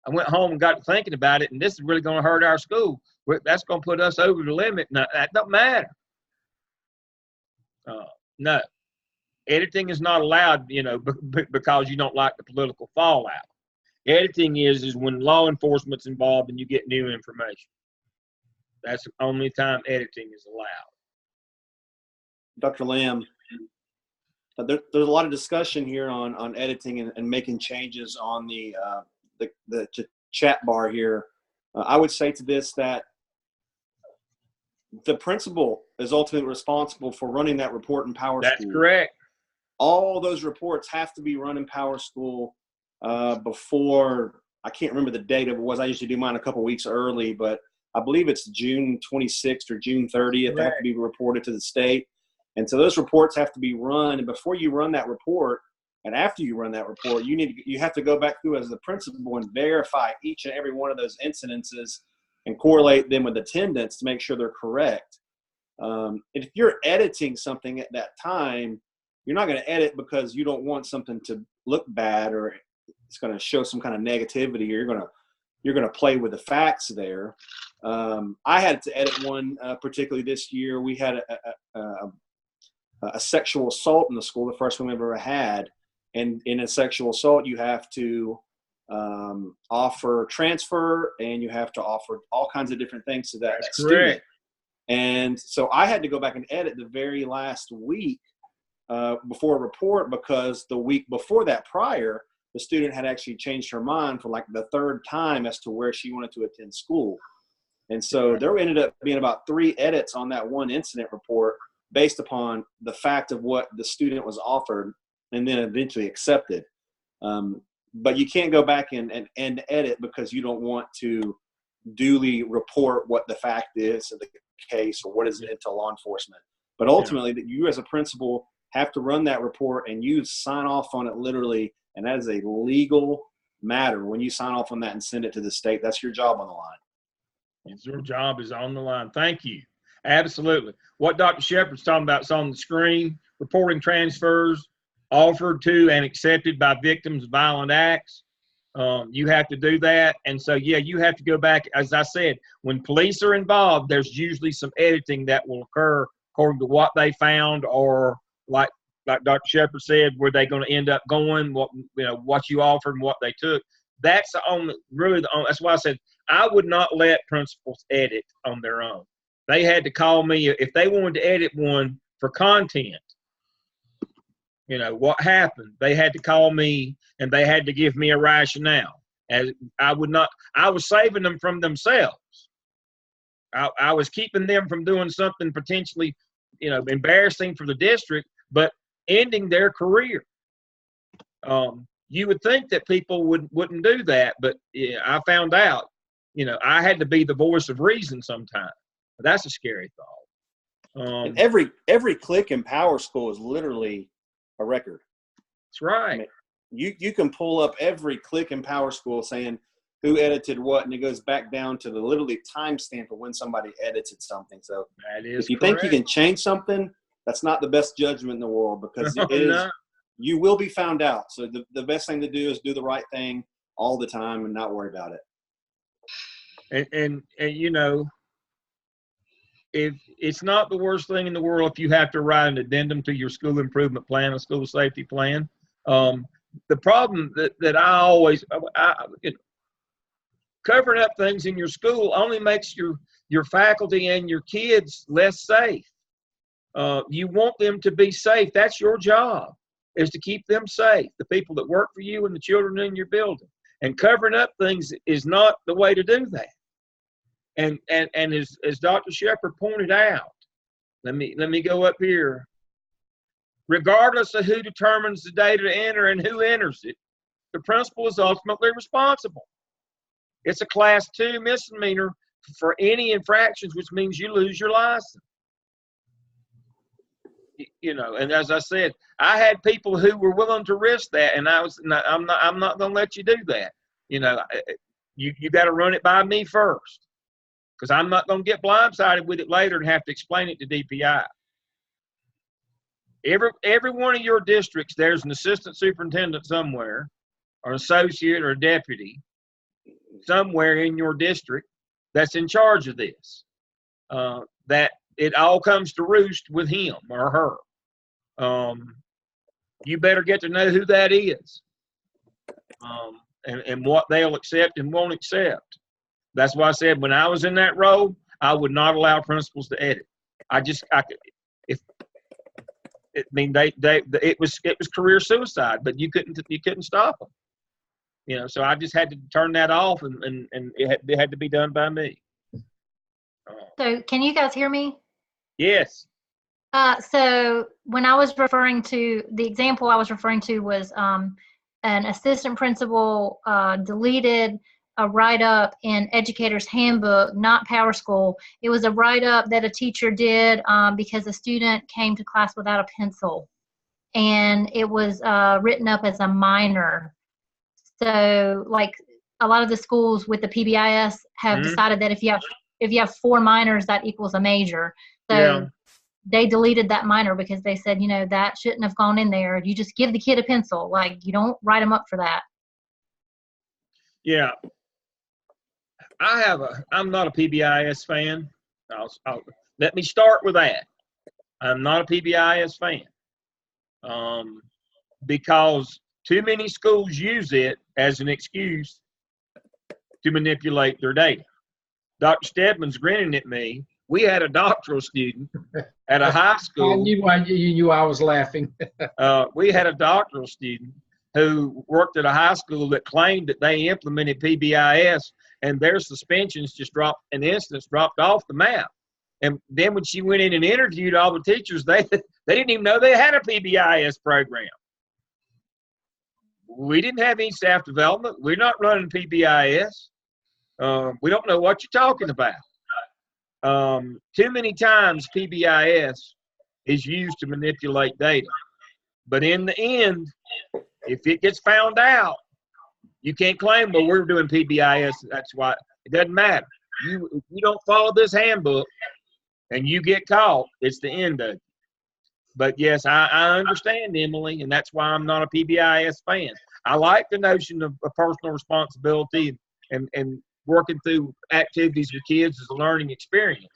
A: I went home and got to thinking about it, and this is really going to hurt our school. That's going to put us over the limit. No, that don't matter. No. Editing is not allowed, because you don't like the political fallout. Editing is when law enforcement's involved and you get new information. That's the only time editing is allowed.
D: Dr. Lamb, there's a lot of discussion here on editing and making changes on the chat bar here. I would say to this that the principal is ultimately responsible for running that report in Power School.
A: That's correct.
D: All those reports have to be run in Power School before, I can't remember the date it was. I usually do mine a couple weeks early, but I believe it's June 26th or June 30th. They have to be reported to the state. And so those reports have to be run. And before you run that report, and after you run that report, you have to go back through as the principal and verify each and every one of those incidences and correlate them with attendance to make sure they're correct. If you're editing something at that time, you're not going to edit because you don't want something to look bad or it's going to show some kind of negativity, or you're going to play with the facts there. I had to edit one particularly this year. We had a sexual assault in the school, the first one we ever had. And in a sexual assault, you have to offer transfer, and you have to offer all kinds of different things to that student. And so I had to go back and edit the very last week before a report, because the week before that prior, the student had actually changed her mind for like the third time as to where she wanted to attend school. And so there ended up being about 3 edits on that one incident report based upon the fact of what the student was offered and then eventually accepted. But you can't go back and edit because you don't want to duly report what the fact is of the case or what is into law enforcement. But ultimately, that you as a principal have to run that report and you sign off on it literally, and that is a legal matter. When you sign off on that and send it to the state, that's your job on the line.
A: And your job is on the line. Thank you. Absolutely. What Dr. Shepard's talking about is on the screen. Reporting transfers offered to and accepted by victims of violent acts. You have to do that. And so, you have to go back. As I said, when police are involved, there's usually some editing that will occur according to what they found, or like Dr. Shepard said, were they going to end up going, what you offered and what they took. That's that's why I said I would not let principals edit on their own. They had to call me if they wanted to edit one for content. What happened? They had to call me and they had to give me a rationale. As I was saving them from themselves. I was keeping them from doing something potentially, embarrassing for the district, but ending their career. You would think that people wouldn't do that, but I found out, I had to be the voice of reason sometimes. That's a scary thought.
D: And every click in Power School is literally a record.
A: That's right.
D: I mean, you can pull up every click in Power School saying who edited what, and it goes back down to the literally timestamp of when somebody edited something. So if you think you can change something, that's not the best judgment in the world, because you will be found out. So the best thing to do is do the right thing all the time and not worry about it.
A: And if it's not the worst thing in the world if you have to write an addendum to your school improvement plan, a school safety plan. The problem that I always covering up things in your school only makes your faculty and your kids less safe. You want them to be safe. That's your job, is to keep them safe, the people that work for you and the children in your building. And covering up things is not the way to do that. And as Dr. Shepard pointed out, let me go up here. Regardless of who determines the data to enter and who enters it, the principal is ultimately responsible. It's a class 2 misdemeanor for any infractions, which means you lose your license. And as I said, I had people who were willing to risk that, and I'm not going to let you do that. You got to run it by me first. because I'm not going to get blindsided with it later and have to explain it to DPI. Every one of your districts, there's an assistant superintendent somewhere, or associate or deputy somewhere in your district that's in charge of this. That it all comes to roost with him or her. You better get to know who that is, and what they'll accept and won't accept. That's why I said when I was in that role, I would not allow principals to edit. It was career suicide, but you couldn't stop them. You know, so I just had to turn that off, and it had to be done by me.
E: So can you guys hear me?
A: Yes.
E: So when I was referring to, the example I was referring to was an assistant principal deleted a write-up in Educator's Handbook, not Power School. It was a write-up that a teacher did because a student came to class without a pencil. And it was written up as a minor. So like a lot of the schools with the PBIS have decided that if you have 4 minors, that equals a major. So they deleted that minor because they said, you know, that shouldn't have gone in there. You just give the kid a pencil. Like, you don't write them up for that.
A: Yeah. I'm not a PBIS fan. Let me start with that. I'm not a PBIS fan. Because too many schools use it as an excuse to manipulate their data. Dr. Stedman's grinning at me. We had a doctoral student at a high school.
C: You knew I was laughing.
A: We had a doctoral student who worked at a high school that claimed that they implemented PBIS, and their suspensions just dropped off the map. And then when she went in and interviewed all the teachers, they didn't even know they had a PBIS program. We didn't have any staff development. We're not running PBIS. We don't know what you're talking about. Too many times PBIS is used to manipulate data. But in the end, if it gets found out, you can't claim, well, we're doing PBIS. That's why it doesn't matter. If you don't follow this handbook and you get caught, it's the end of it. But yes, I understand, Emily, and that's why I'm not a PBIS fan. I like the notion of personal responsibility and working through activities with kids as a learning experience.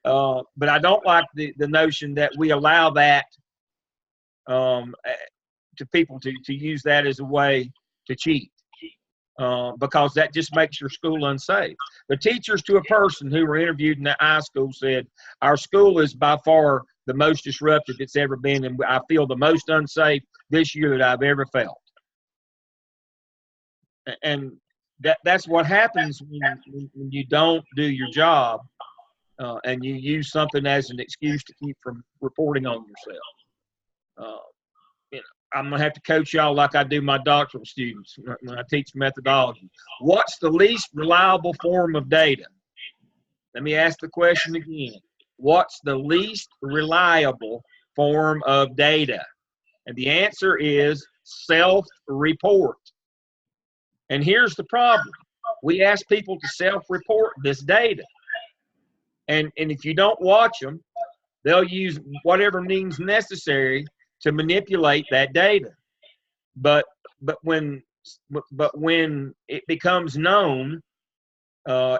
A: But I don't like the notion that we allow that to people to use that as a way to cheat. Because that just makes your school unsafe. The teachers to a person who were interviewed in the high school said, our school is by far the most disruptive it's ever been, and I feel the most unsafe this year that I've ever felt. And that's what happens when you don't do your job and you use something as an excuse to keep from reporting on yourself. I'm going to have to coach y'all like I do my doctoral students when I teach methodology. What's the least reliable form of data? Let me ask the question again. What's the least reliable form of data? And the answer is self-report. And here's the problem. We ask people to self-report this data. And if you don't watch them, they'll use whatever means necessary to manipulate that data. But when it becomes known,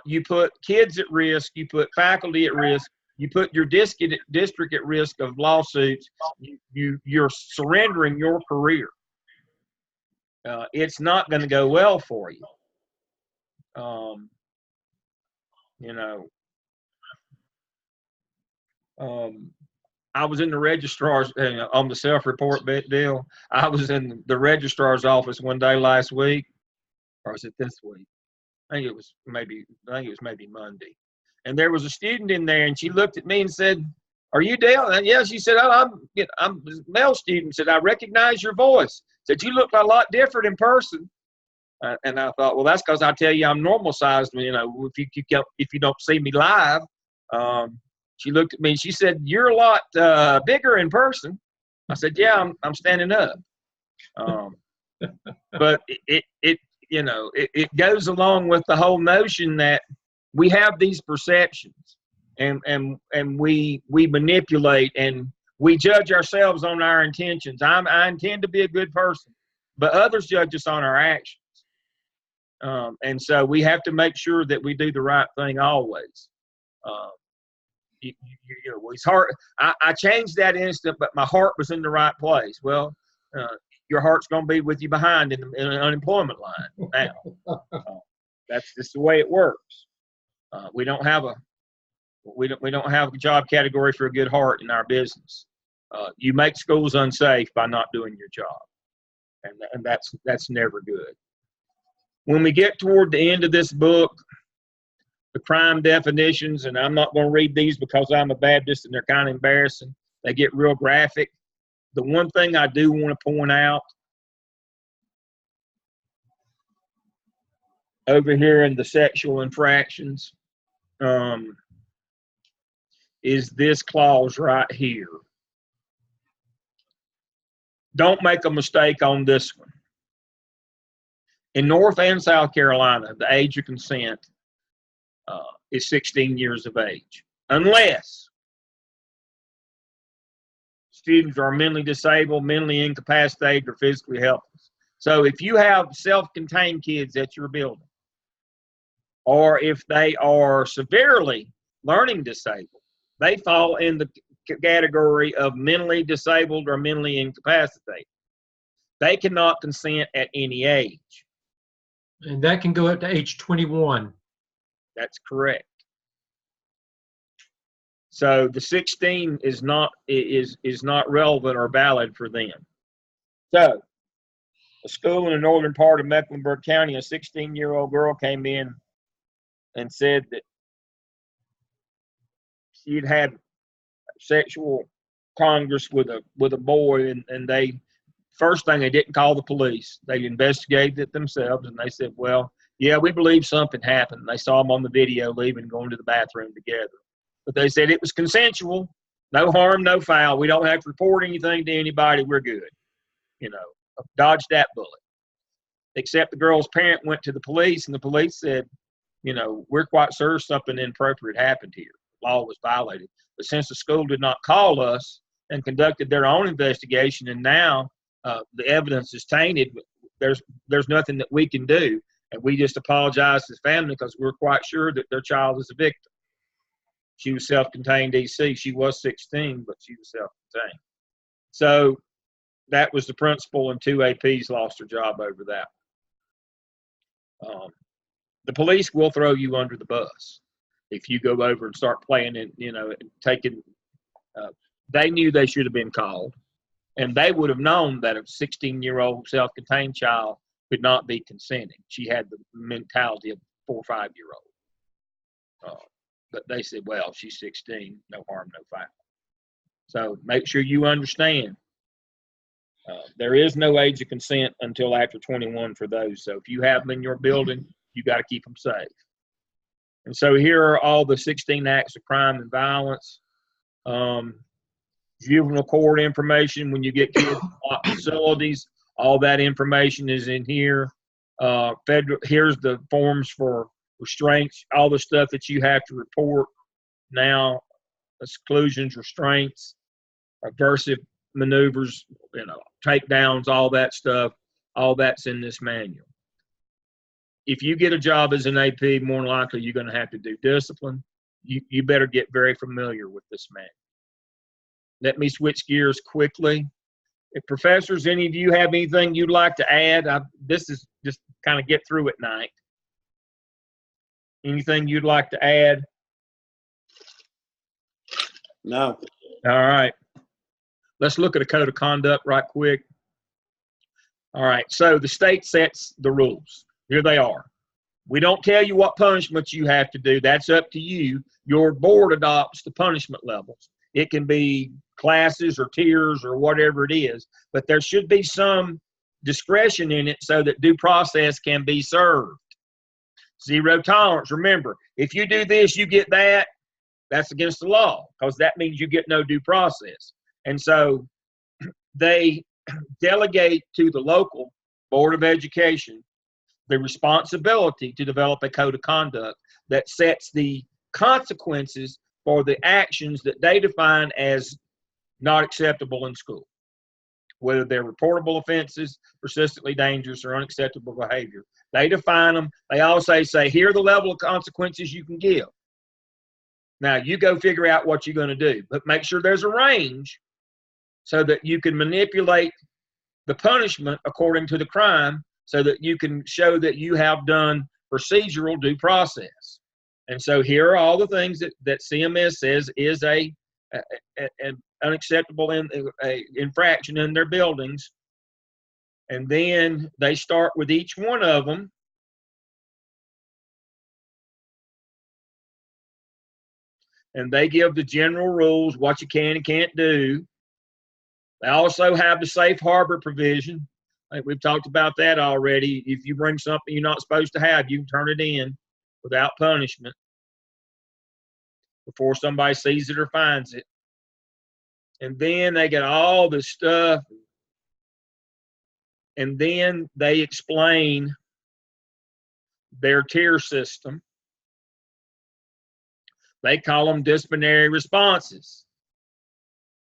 A: you put kids at risk, you put faculty at risk, you put your district at risk of lawsuits, you're surrendering your career. It's not going to go well for you. I was in the registrar's on the self-report deal. I was in the registrar's office one day last week, or was it this week? I think it was maybe Monday. And there was a student in there, and she looked at me and said, "Are you Dale?" And yeah, she said, "Oh, I'm a male student." Said, "I recognize your voice." Said, "You look a lot different in person." And I thought, well, that's because I tell you I'm normal sized. If you don't see me live. She looked at me and she said, "You're a lot bigger in person." I said, "Yeah, I'm standing up." But it goes along with the whole notion that we have these perceptions, and we manipulate, and we judge ourselves on our intentions. I intend to be a good person, but others judge us on our actions. And so we have to make sure that we do the right thing always. You know, it's hard. I changed that instant, but my heart was in the right place. Well, your heart's going to be with you behind in an unemployment line now. That's just the way it works. We don't have a job category for a good heart in our business. You make schools unsafe by not doing your job, and that's never good. When we get toward the end of this book, the crime definitions, and I'm not going to read these because I'm a Baptist and they're kind of embarrassing. They get real graphic. The one thing I do want to point out over here in the sexual infractions is this clause right here. Don't make a mistake on this one. In North and South Carolina, the age of consent is 16 years of age, unless students are mentally disabled, mentally incapacitated, or physically helpless. So if you have self-contained kids at your building, or if they are severely learning disabled, they fall in the category of mentally disabled or mentally incapacitated. They cannot consent at any age.
C: And that can go up to age 21.
A: That's correct. So the 16 is not relevant or valid for them. So a school in the northern part of Mecklenburg County, a 16-year-old girl came in and said that she'd had sexual congress with a boy, and they first thing, they didn't call the police. They investigated it themselves, and they said, well, yeah, we believe something happened. They saw them on the video leaving, going to the bathroom together. But they said it was consensual, no harm, no foul. We don't have to report anything to anybody. We're good. You know, dodge that bullet. Except the girl's parent went to the police, and the police said, you know, we're quite sure something inappropriate happened here. Law was violated. But since the school did not call us and conducted their own investigation, and now the evidence is tainted, there's nothing that we can do. And we just apologize to the family because we're quite sure that their child is a victim. She was self-contained EC. She was 16, but she was self-contained. So that was the principal, and 2 APs lost their job over that. The police will throw you under the bus if you go over and start playing and, you know, taking, they knew they should have been called, and they would have known that a 16-year-old self-contained child could not be consenting. She had the mentality of a 4 or 5-year-old. But they said, well, she's 16, no harm, no foul. So make sure you understand. There is no age of consent until after 21 for those. So if you have them in your building, you got to keep them safe. And so here are all the 16 acts of crime and violence. Juvenile court information when you get kids in locked facilities. All that information is in here. Here's the forms for restraints, all the stuff that you have to report now, exclusions, restraints, aversive maneuvers, you know, takedowns, all that stuff, all that's in this manual. If you get a job as an AP, more than likely you're going to have to do discipline. You better get very familiar with this manual. Let me switch gears quickly. If professors, any of you have anything you'd like to add? This is just kind of get through at night. Anything you'd like to add?
D: No.
A: All right. Let's look at a code of conduct right quick. All right. So the state sets the rules. Here they are. We don't tell you what punishments you have to do. That's up to you. Your board adopts the punishment levels. It can be classes or tiers or whatever it is, but there should be some discretion in it so that due process can be served. Zero tolerance. Remember, if you do this, you get that. That's against the law because that means you get no due process. And so they delegate to the local Board of Education the responsibility to develop a code of conduct that sets the consequences for the actions that they define as not acceptable in school, whether they're reportable offenses, persistently dangerous, or unacceptable behavior. They define them. They also say, here are the level of consequences you can give. Now, you go figure out what you're going to do, but make sure there's a range so that you can manipulate the punishment according to the crime so that you can show that you have done procedural due process. And so here are all the things that CMS says is an unacceptable infraction in their buildings. And then they start with each one of them. And they give the general rules, what you can and can't do. They also have the safe harbor provision. Like we've talked about that already. If you bring something you're not supposed to have, you can turn it in without punishment before somebody sees it or finds it. And then they get all this stuff. And then they explain their tier system. They call them disciplinary responses.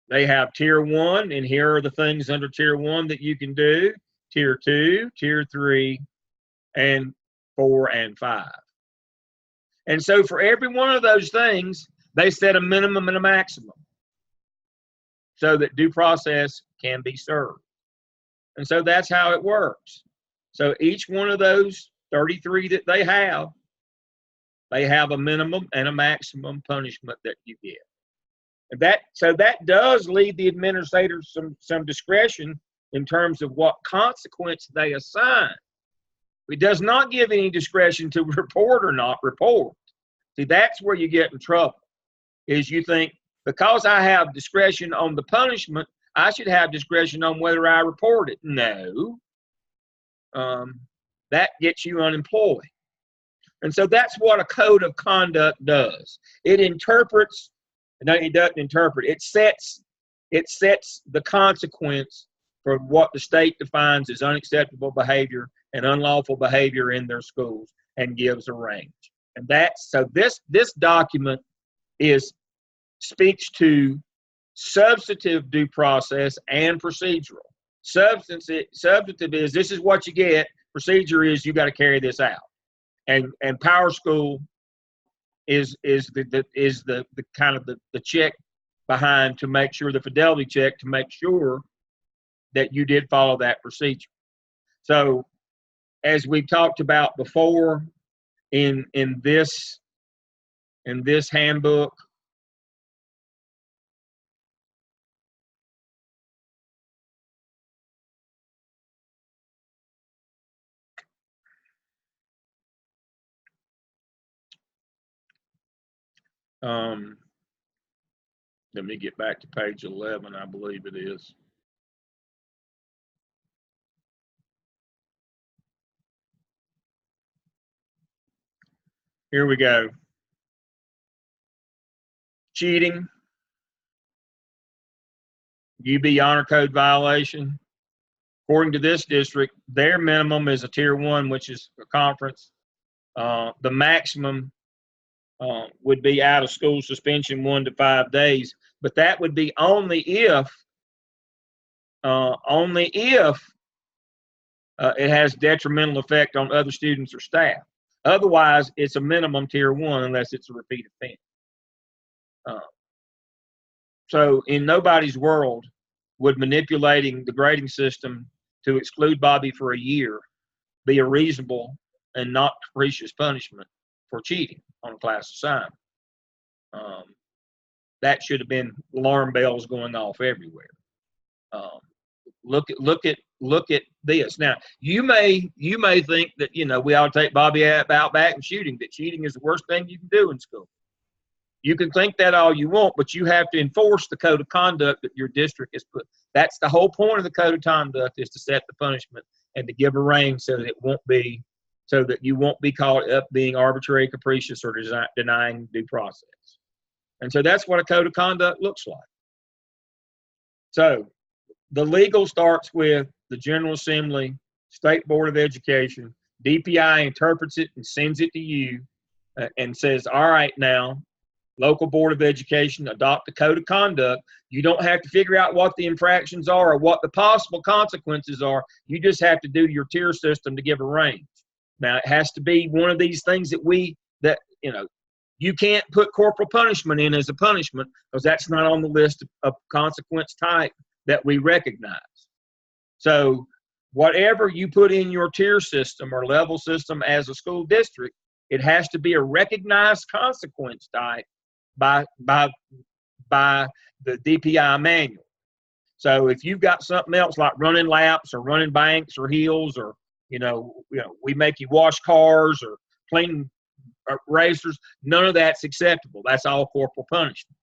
A: They have tier 1, and here are the things under tier 1 that you can do. Tier 2, tier 3, and 4 and 5. And so for every one of those things, they set a minimum and a maximum so that due process can be served. And so that's how it works. So each one of those 33 that they have a minimum and a maximum punishment that you get. And that does leave the administrator some discretion in terms of what consequence they assign. It does not give any discretion to report or not report. See, that's where you get in trouble, is you think, because I have discretion on the punishment, I should have discretion on whether I report it. No. That gets you unemployed. And so that's what a code of conduct does. It interprets, no, it doesn't interpret, it sets the consequence for what the state defines as unacceptable behavior and unlawful behavior in their schools and gives a range. And this document speaks to substantive due process and procedural. Substantive is this is what you get. Procedure is you got to carry this out. And Power School is the kind of the check behind to make sure, the fidelity check to make sure that you did follow that procedure. So as we've talked about before in this handbook, let me get back to page 11, I believe it is. Here we go. Cheating, UB honor code violation. According to this district, their minimum is a tier 1, which is a conference. The maximum would be out of school suspension 1 to 5 days, but that would be only if it has detrimental effect on other students or staff. Otherwise, it's a minimum tier 1 unless it's a repeat offense. So in nobody's world would manipulating the grading system to exclude Bobby for a year be a reasonable and not capricious punishment for cheating on a class assignment. That should have been alarm bells going off everywhere. Look at this. Now, you may think that, we ought to take Bobby out back and shoot him, that cheating is the worst thing you can do in school. You can think that all you want, but you have to enforce the code of conduct that your district has put. That's the whole point of the code of conduct, is to set the punishment and to give a range so that you won't be caught up being arbitrary, capricious, or denying due process. And so that's what a code of conduct looks like. So the legal starts with the General Assembly, State Board of Education, DPI interprets it and sends it to you and says, all right, now, local board of education, adopt the code of conduct. You don't have to figure out what the infractions are or what the possible consequences are. You just have to do your tier system to give a range. Now, it has to be one of these things that you can't put corporal punishment in as a punishment because that's not on the list of consequence type that we recognize. So whatever you put in your tier system or level system as a school district, it has to be a recognized consequence type by the DPI manual. So if you've got something else like running laps or running banks or hills or we make you wash cars or clean racers, none of that's acceptable. That's all corporal punishment.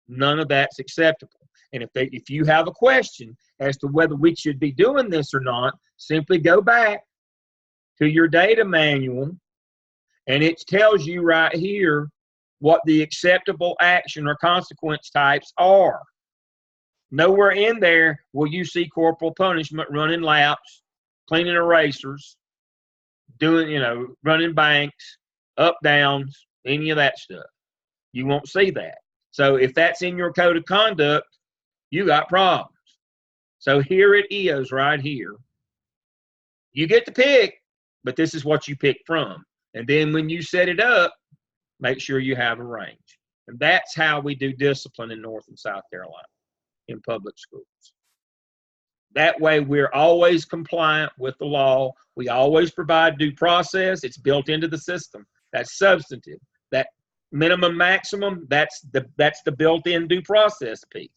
A: None of that's acceptable. And if you have a question as to whether we should be doing this or not, simply go back to your data manual, and it tells you right here what the acceptable action or consequence types are. Nowhere in there will you see corporal punishment, running laps, cleaning erasers, running banks, up, downs, any of that stuff. You won't see that. So if that's in your code of conduct, you got problems. So here it is right here. You get to pick, but this is what you pick from. And then when you set it up, make sure you have a range. And that's how we do discipline in North and South Carolina in public schools. That way we're always compliant with the law. We always provide due process. It's built into the system. That's substantive. That minimum maximum, that's the built-in due process piece.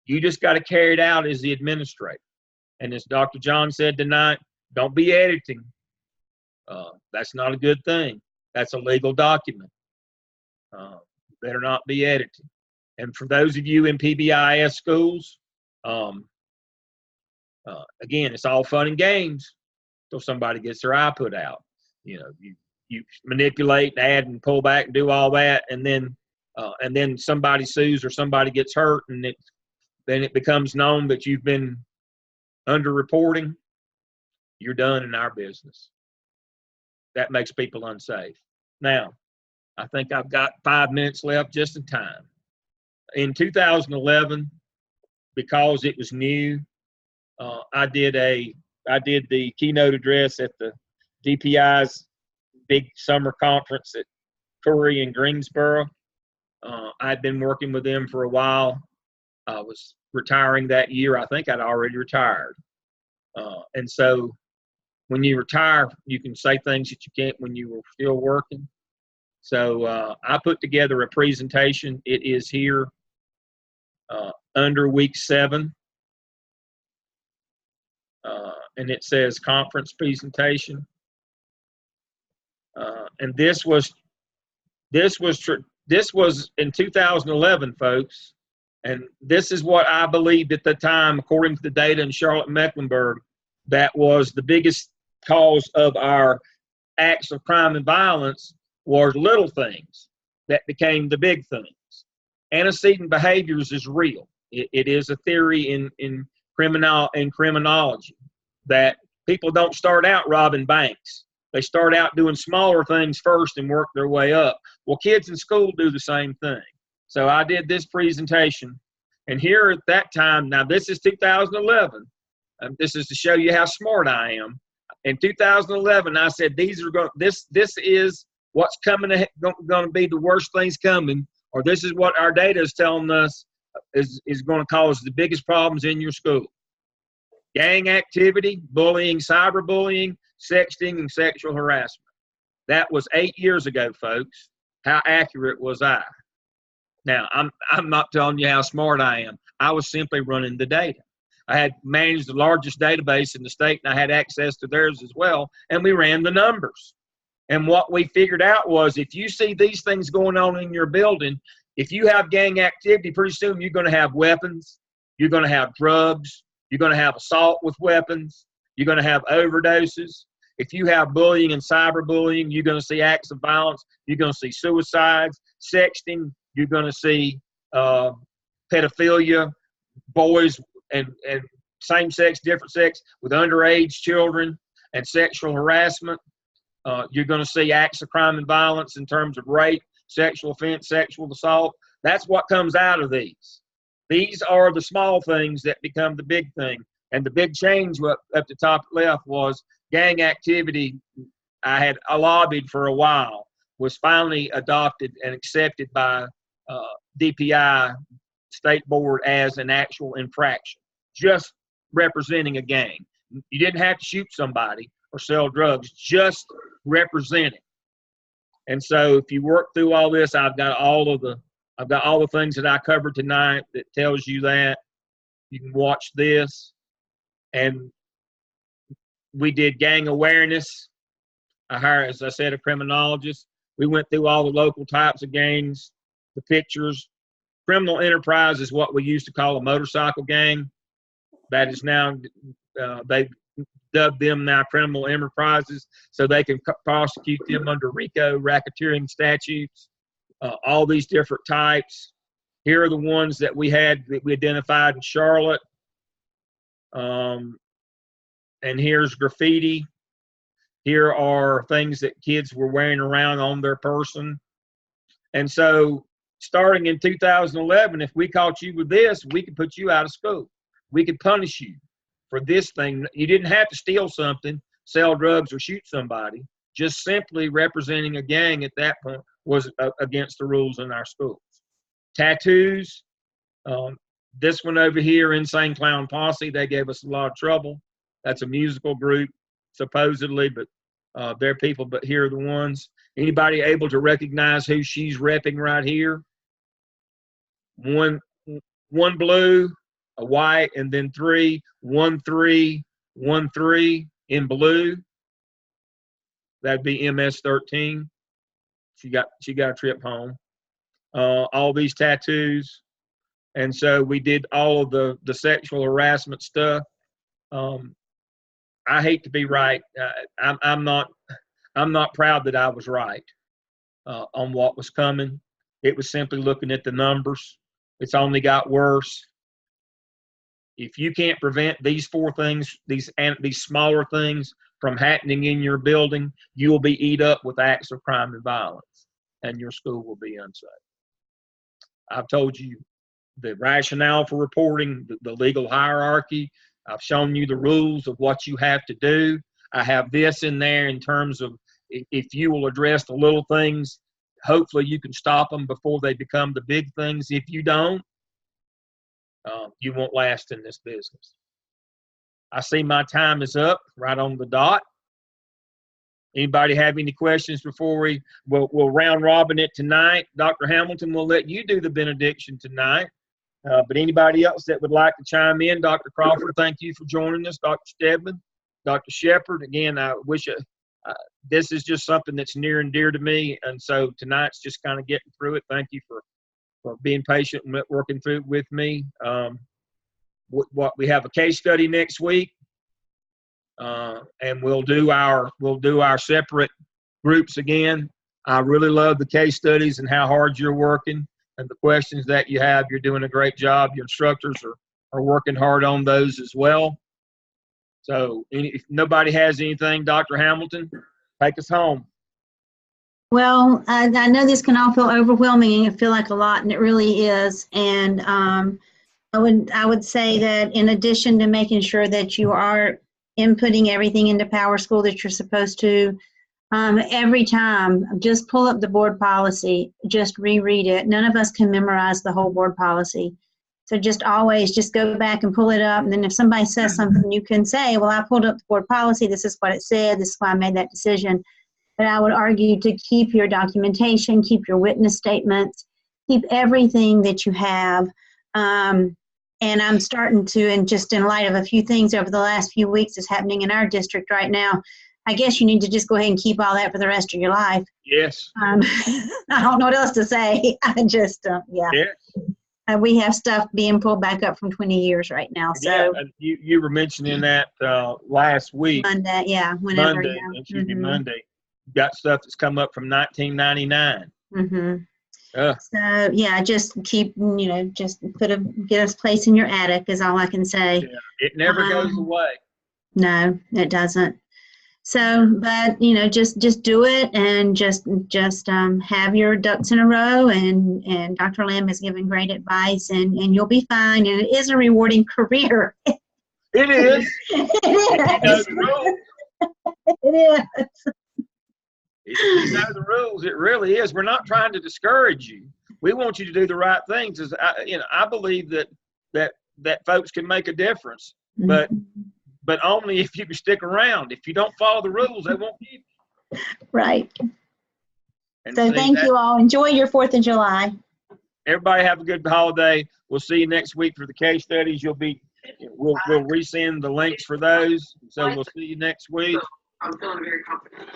A: You just got to carry it out as the administrator. And as Dr. John said tonight, don't be editing. That's not a good thing. That's a legal document. Better not be editing. And for those of you in PBIS schools, again, it's all fun and games until somebody gets their eye put out. You manipulate, add, and pull back and do all that, and then somebody sues or somebody gets hurt, and then it becomes known that you've been underreporting. You're done in our business. That makes people unsafe. Now, I think I've got 5 minutes left just in time. In 2011, because it was new, I did the keynote address at the DPI's big summer conference at Torrey in Greensboro. I'd been working with them for a while. I was retiring that year. I think I'd already retired. And so when you retire, you can say things that you can't when you were still working. So I put together a presentation. It is here under week 7. And it says conference presentation. And this was in 2011, folks. And this is what I believed at the time, according to the data in Charlotte-Mecklenburg, that was the biggest cause of our acts of crime and violence were little things that became the big things. Antecedent behaviors is real. It is a theory in criminology that people don't start out robbing banks. They start out doing smaller things first and work their way up. Well, kids in school do the same thing. So I did this presentation, and here at that time, now this is 2011. This is to show you how smart I am. In 2011, I said this is what's coming, going to be the worst things coming, or this is what our data is telling us is going to cause the biggest problems in your school. Gang activity, bullying, cyberbullying, sexting, and sexual harassment. That was 8 years ago, folks. How accurate was I? Now, I'm not telling you how smart I am. I was simply running the data. I had managed the largest database in the state, and I had access to theirs as well, and we ran the numbers. And what we figured out was if you see these things going on in your building, if you have gang activity, pretty soon you're going to have weapons, you're going to have drugs, you're going to have assault with weapons, you're going to have overdoses. If you have bullying and cyberbullying, you're going to see acts of violence, you're going to see suicides, sexting, you're going to see pedophilia, boys and same sex, different sex with underage children. and sexual harassment. You're going to see acts of crime and violence in terms of rape, sexual offense, sexual assault. That's what comes out of these. These are the small things that become the big thing. And the big change up the top left was gang activity. I lobbied for a while, was finally adopted and accepted by DPI state board as an actual infraction, just representing a gang. You didn't have to shoot somebody or sell drugs, just represent it. And so if you work through all this, I've got all the things that I covered tonight that tells you that. You can watch this. And we did gang awareness. I hired, as I said, a criminologist. We went through all the local types of gangs, the pictures. Criminal enterprise is what we used to call a motorcycle gang. That is now, they've dubbed them now criminal enterprises, so they can prosecute them under RICO, racketeering statutes, all these different types. Here are the ones that we identified in Charlotte. And here's graffiti. Here are things that kids were wearing around on their person. And so starting in 2011, if we caught you with this, we could put you out of school. We could punish you for this thing. You didn't have to steal something, sell drugs, or shoot somebody. Just simply representing a gang at that point was against the rules in our schools. Tattoos. This one over here, Insane Clown Posse, they gave us a lot of trouble. That's a musical group, supposedly, but they're people, but here are the ones. Anybody able to recognize who she's repping right here? One blue, a white, and then 3, 1, 3, 1, 3 in blue. That'd be MS-13. She got a trip home. All these tattoos. And so we did all of the sexual harassment stuff. I hate to be right. I'm not proud that I was right on what was coming. It was simply looking at the numbers. It's only got worse. If you can't prevent these 4 things, these smaller things from happening in your building, you will be eat up with acts of crime and violence, and your school will be unsafe. I've told you the rationale for reporting, the legal hierarchy. I've shown you the rules of what you have to do. I have this in there in terms of if you will address the little things, hopefully you can stop them before they become the big things. If you don't, you won't last in this business. I see my time is up right on the dot. Anybody have any questions before we'll round robin it tonight? Dr. Hamilton will let you do the benediction tonight. But anybody else that would like to chime in, Dr. Crawford, thank you for joining us. Dr. Stedman, Dr. Shepard, again, I wish this is just something that's near and dear to me, and so tonight's just kind of getting through it. Thank you for being patient and working through it with me. We have a case study next week, and we'll do our separate groups again. I really love the case studies and how hard you're working. And the questions that you have, you're doing a great job. Your instructors are working hard on those as well. So if nobody has anything, Dr. Hamilton, take us home.
B: Well, I know this can all feel overwhelming and feel like a lot, and it really is. And I would say that in addition to making sure that you are inputting everything into PowerSchool that you're supposed to, every time, just pull up the board policy, just reread it. None of us can memorize the whole board policy. So just always just go back and pull it up. And then if somebody says something, you can say, well, I pulled up the board policy. This is what it said. This is why I made that decision. But I would argue to keep your documentation, keep your witness statements, keep everything that you have. And I'm starting to, and just in light of a few things over the last few weeks that's happening in our district right now, I guess you need to just go ahead and keep all that for the rest of your life.
A: Yes.
B: I don't know what else to say. I just, yeah. We have stuff being pulled back up from 20 years right now. So
A: yeah, you were mentioning that last week.
B: Monday, yeah. Whenever,
A: Monday,
B: yeah.
A: excuse me, Monday. Got stuff that's come up from 1999.
B: So yeah, just keep, just get a place in your attic is all I can say.
A: Yeah, it never goes away.
B: No, it doesn't. So, but you know, just do it and just have your ducks in a row. And Dr. Lamb has given great advice, and you'll be fine. And it is a rewarding career.
A: It is.
B: It
A: If you know
B: is.
A: the rules.
B: It is.
A: If you know the rules, it really is. We're not trying to discourage you. We want you to do the right things. I believe that folks can make a difference, but only if you can stick around. If you don't follow the rules, they won't keep you.
B: Right.
A: And
B: So thank you all. Enjoy your 4th of July.
A: Everybody have a good holiday. We'll see you next week for the case studies. We'll resend the links for those. So we'll see you next week.
F: I'm feeling very confident.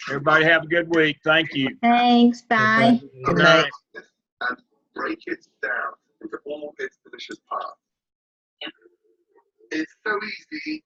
A: Everybody have a good week. Thank you.
B: Thanks. Bye.
A: Good night.
F: And break it down into all its delicious parts. It's so easy